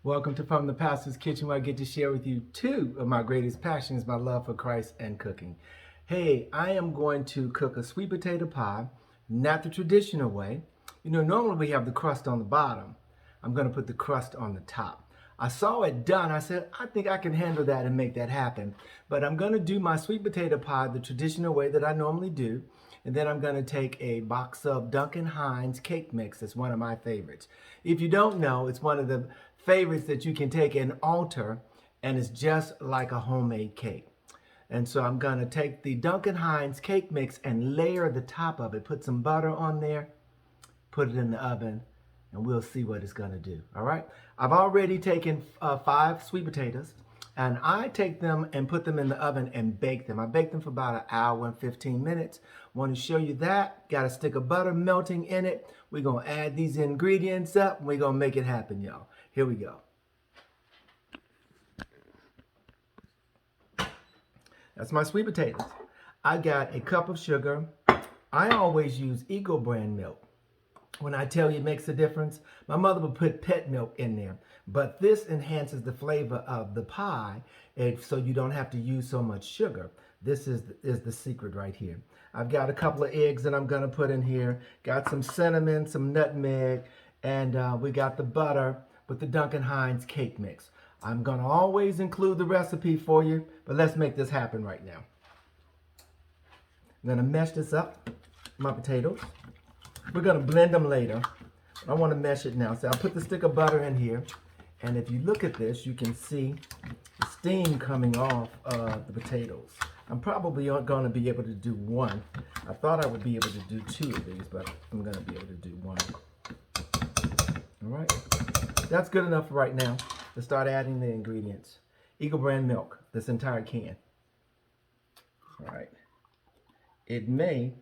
Welcome to From the Pastor's Kitchen, where I get to share with you two of my greatest passions, my love for Christ and cooking. Hey, I am going to cook a sweet potato pie, not the traditional way. Normally we have the crust on the bottom. I'm going to put the crust on the top. I saw it done. I said, I think I can handle that and make that happen. But I'm going to do my sweet potato pie the traditional way that I normally do. And then I'm going to take a box of Duncan Hine's cake mix. It's one of my favorites. If you don't know, it's one of the favorites that you can take and alter, and it's just like a homemade cake. And so I'm going to take the Duncan Hines cake mix and layer the top of it. Put some butter on there, put it in the oven, and we'll see what it's going to do. All right. I've already taken 5 sweet potatoes, and I take them and put them in the oven and bake them. I bake them for about an hour and 15 minutes. Want to show you that. Got a stick of butter melting in it. We're going to add these ingredients up, and we're going to make it happen, y'all. Here we go. That's my sweet potatoes. I got a cup of sugar. I always use Eagle brand milk. When I tell you it makes a difference, my mother would put pet milk in there. But this enhances the flavor of the pie, so you don't have to use so much sugar. This is the secret right here. I've got a couple of eggs that I'm going to put in here. Got some cinnamon, some nutmeg, and we got the butter with the Duncan Hines cake mix. I'm going to always include the recipe for you, but let's make this happen right now. I'm going to mesh this up, my potatoes. We're going to blend them later. I want to mesh it now. So I'll put the stick of butter in here, and if you look at this, you can see the steam coming off the potatoes. I'm probably going to be able to do one. I thought I would be able to do 2 of these, but I'm going to be able to do 1. All right. That's good enough for right now. Let's start adding the ingredients. Eagle brand milk, this entire can. All right. It may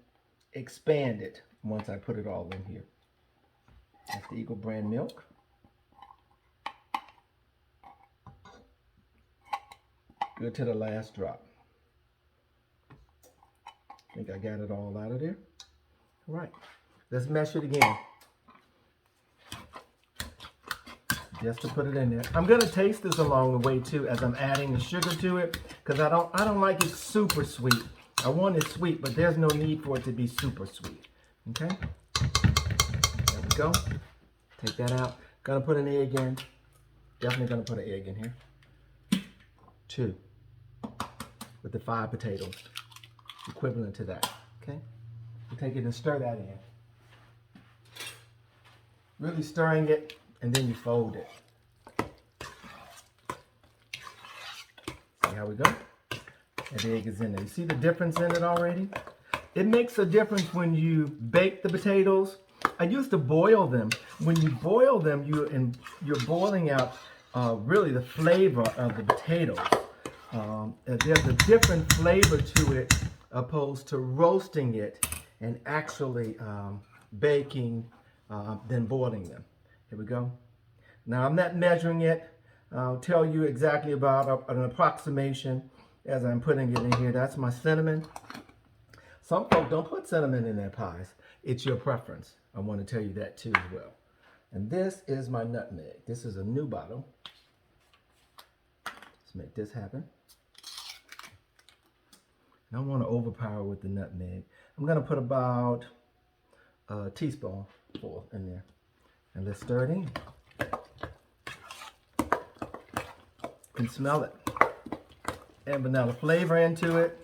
expand it once I put it all in here. That's the Eagle brand milk. Good to the last drop. I think I got it all out of there. All right. Let's mesh it again. Just to put it in there. I'm gonna taste this along the way too as I'm adding the sugar to it, because I don't like it super sweet. I want it sweet, but there's no need for it to be super sweet. Okay? There we go. Take that out. Gonna put an egg in. Definitely gonna put an egg in here. 2. With the 5 potatoes. Equivalent to that. Okay? You take it and stir that in. Really stirring it, and then you fold it. See how we go? And the egg is in there. You see the difference in it already? It makes a difference when you bake the potatoes. I used to boil them. When you boil them, you're boiling out really the flavor of the potatoes. There's a different flavor to it opposed to roasting it and actually baking than boiling them. Here we go. Now I'm not measuring it. I'll tell you exactly about an approximation as I'm putting it in here. That's my cinnamon. Some folks don't put cinnamon in their pies. It's your preference. I want to tell you that too as well. And this is my nutmeg. This is a new bottle. Let's make this happen. I don't want to overpower with the nutmeg. I'm going to put about a teaspoonful in there. And let's stir it in. You can smell it. And vanilla flavor into it.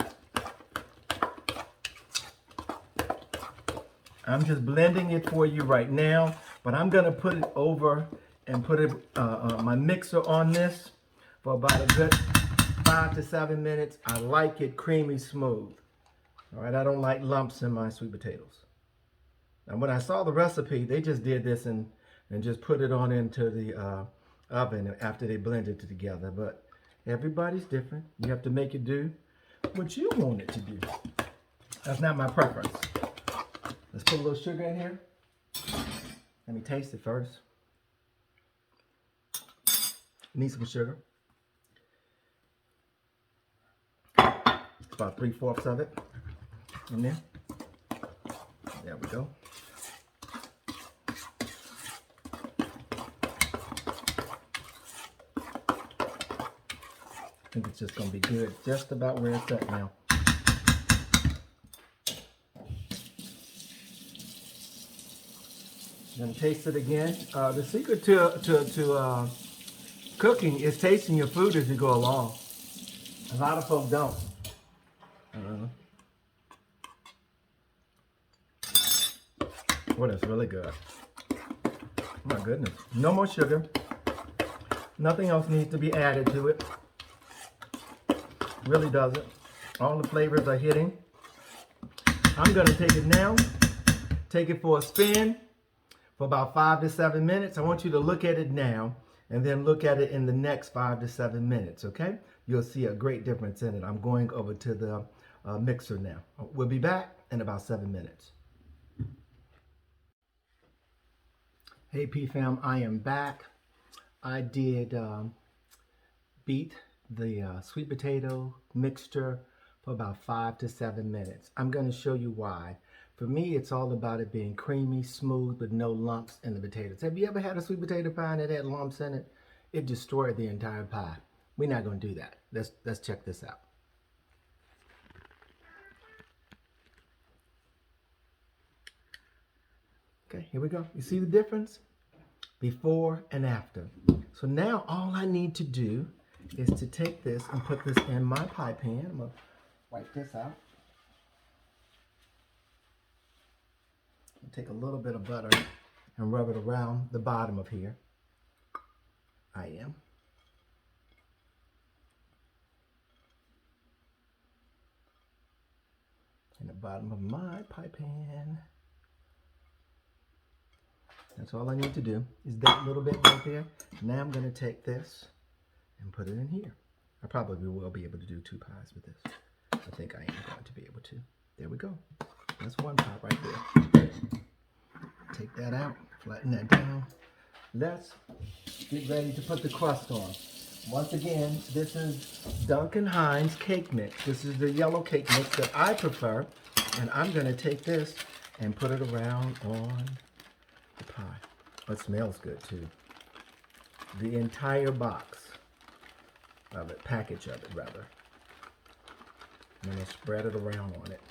I'm just blending it for you right now, but I'm going to put it over and put it my mixer on this for about a good 5 to 7 minutes. I like it creamy smooth. All right, I don't like lumps in my sweet potatoes. And when I saw the recipe, they just did this and just put it on into the oven after they blended it together. But everybody's different. You have to make it do what you want it to do. That's not my preference. Let's put a little sugar in here. Let me taste it first. Need some sugar. About 3/4 of it in there. There we go. think it's just going to be good just about where it's at now. I'm going to taste it again. The secret to cooking is tasting your food as you go along. A lot of folks don't. Well, that's really good. My goodness. No more sugar. Nothing else needs to be added to it. Really doesn't. All the flavors are hitting. I'm going to take it now. Take it for a spin for about 5 to 7 minutes. I want you to look at it now and then look at it in the next 5 to 7 minutes, okay? You'll see a great difference in it. I'm going over to the mixer now. We'll be back in about 7 minutes. Hey P-Fam, I am back. I did beat the sweet potato mixture for about 5 to 7 minutes. I'm going to show you why. For me, it's all about it being creamy, smooth, with no lumps in the potatoes. Have you ever had a sweet potato pie that had lumps in it? It destroyed the entire pie. We're not going to do that. Let's check this out. Okay, here we go. You see the difference? Before and after. So now all I need to do is to take this and put this in my pie pan. I'm going to wipe this out. Take a little bit of butter and rub it around the bottom of here. I am. In the bottom of my pie pan. That's all I need to do is that little bit right there. Now I'm going to take this and put it in here. I probably will be able to do 2 pies with this. I think I am going to be able to. There we go. That's 1 pie right there. Take that out, flatten that down. Let's get ready to put the crust on. Once again, this is Duncan Hine's cake mix. This is the yellow cake mix that I prefer. And I'm going to take this and put it around on the pie. It smells good too. The entire box of it, package of it rather. I'm going to spread it around on it.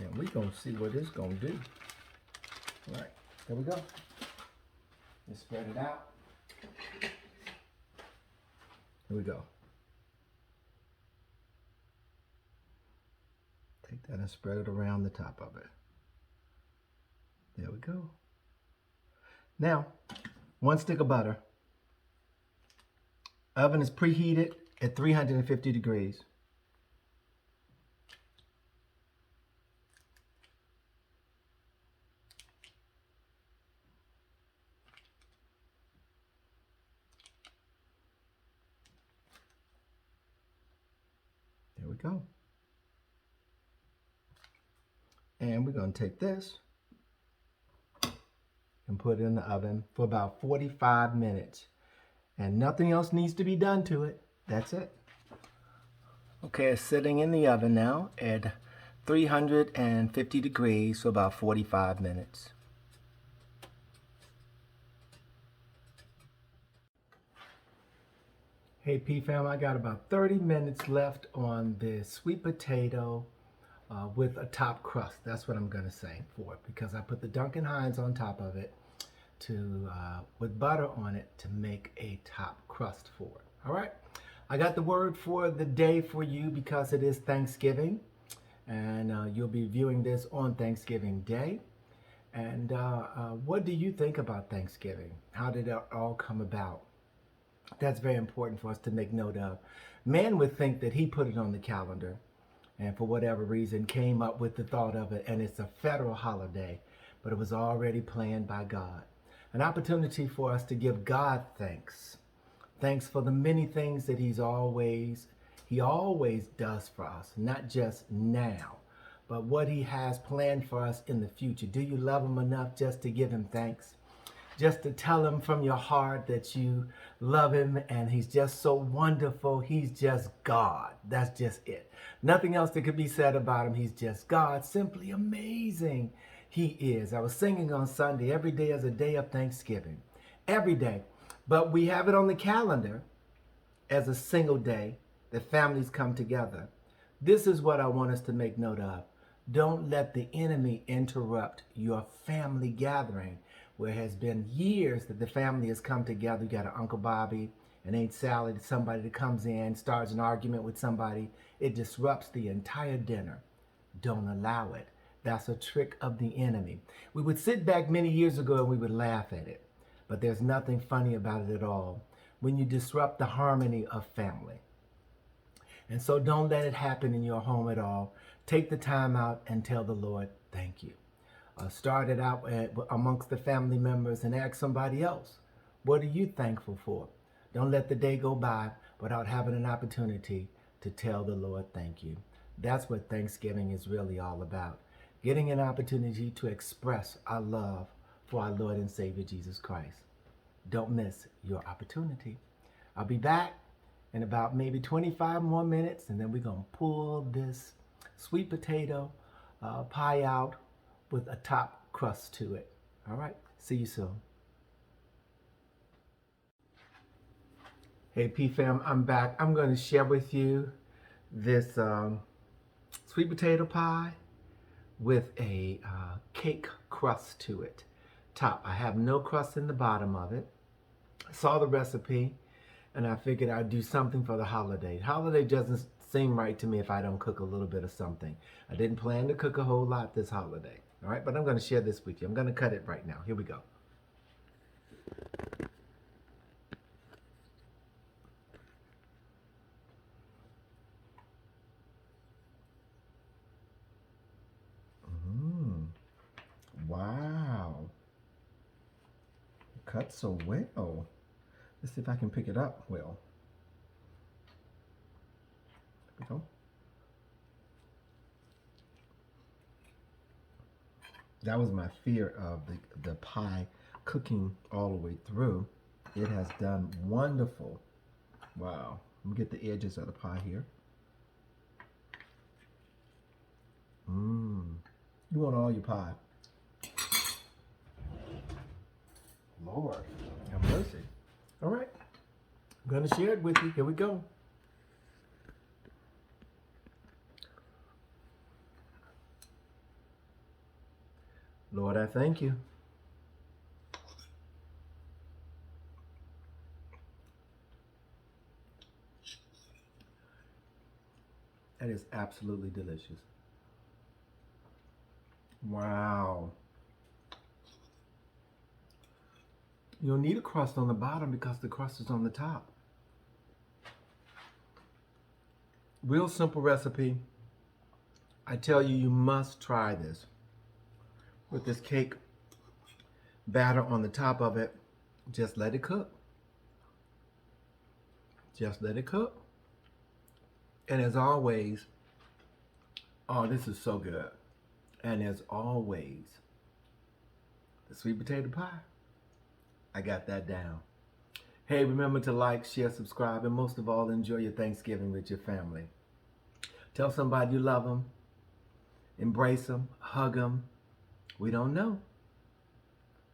And we're going to see what it's going to do. All right, there we go. Let's spread it out. Here we go. Take that and spread it around the top of it. There we go. Now, 1 stick of butter. Oven is preheated at 350 degrees. There we go. And we're going to take this and put it in the oven for about 45 minutes. And nothing else needs to be done to it. That's it. Okay, it's sitting in the oven now at 350 degrees for about 45 minutes. Hey P-Fam, I got about 30 minutes left on this sweet potato with a top crust. That's what I'm going to say for it, because I put the Duncan Hines on top of it with butter on it to make a top crust for it. All right, I got the word for the day for you because it is Thanksgiving, and you'll be viewing this on Thanksgiving Day. And what do you think about Thanksgiving? How did it all come about? That's very important for us to make note of. Man would think that he put it on the calendar and for whatever reason came up with the thought of it, and it's a federal holiday, but it was already planned by God. An opportunity for us to give God thanks. Thanks for the many things that He always does for us, not just now, but what He has planned for us in the future. Do you love Him enough just to give Him thanks? Just to tell Him from your heart that you love Him and He's just so wonderful. He's just God. That's just it. Nothing else that could be said about Him. He's just God. Simply amazing. He is. I was singing on Sunday, every day is a day of Thanksgiving. Every day. But we have it on the calendar as a single day that families come together. This is what I want us to make note of. Don't let the enemy interrupt your family gathering, where it has been years that the family has come together. You got an Uncle Bobby, an Aunt Sally, somebody that comes in, starts an argument with somebody. It disrupts the entire dinner. Don't allow it. That's a trick of the enemy. We would sit back many years ago and we would laugh at it, but there's nothing funny about it at all when you disrupt the harmony of family. And so don't let it happen in your home at all. Take the time out and tell the Lord, thank you. Start it out amongst the family members and ask somebody else, what are you thankful for? Don't let the day go by without having an opportunity to tell the Lord, thank you. That's what Thanksgiving is really all about. Getting an opportunity to express our love for our Lord and Savior, Jesus Christ. Don't miss your opportunity. I'll be back in about maybe 25 more minutes, and then we're going to pull this sweet potato pie out with a top crust to it. All right, see you soon. Hey P fam, I'm back. I'm going to share with you this sweet potato pie with a cake crust to it. Top, I have no crust in the bottom of it. I saw the recipe and I figured I'd do something for the holiday. Holiday doesn't seem right to me if I don't cook a little bit of something. I didn't plan to cook a whole lot this holiday. All right, but I'm going to share this with you. I'm going to cut it right now. Here we go. Wow. Cut so well. Let's see if I can pick it up well. There we go. That was my fear of the pie cooking all the way through. It has done wonderful. Wow. Let me get the edges of the pie here. You want all your pie. Lord, have mercy. All right. I'm going to share it with you. Here we go. Lord, I thank you. That is absolutely delicious. Wow. You'll need a crust on the bottom because the crust is on the top. Real simple recipe. I tell you, you must try this. With this cake batter on the top of it, just let it cook. Just let it cook. And as always, oh, this is so good. And as always, the sweet potato pie, I got that down. Hey, remember to like, share, subscribe, and most of all, enjoy your Thanksgiving with your family. Tell somebody you love them. Embrace them. Hug them. We don't know.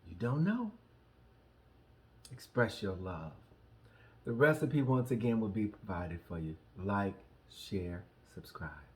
You don't know. Express your love. The recipe, once again, will be provided for you. Like, share, subscribe.